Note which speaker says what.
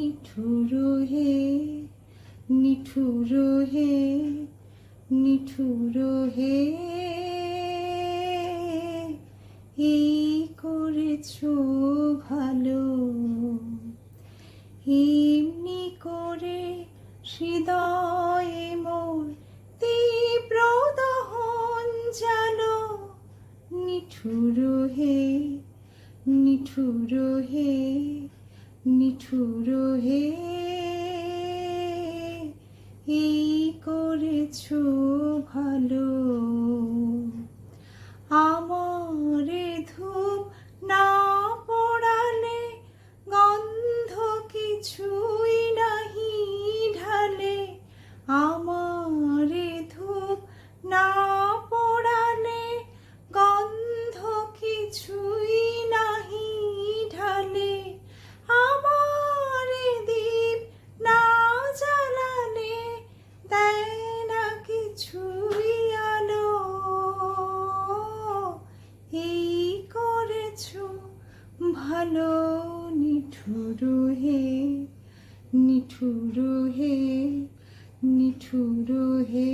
Speaker 1: নিঠুর হে, নিঠুর হে, নিঠুর হে, এই করেছো ভালো। এমনি করে হৃদয়ে মোর তীব্র দহন জালো। নিঠুর হে, নিঠুর হে, নিঠুর হে, এই করেছো ভালো। আমারে ধূপ না পোড়ালে গন্ধ কিছুই নাহি ঢালে। আমারে ধূপ না পোড়ালে গন্ধ কিছুই নাহি ঢালে। আমারে দীপ না জ্বালালে দেয় না কিছুই আলো। এই করেছো ভালো। নিঠুর হে, নিঠুর হে, নিঠুর হে।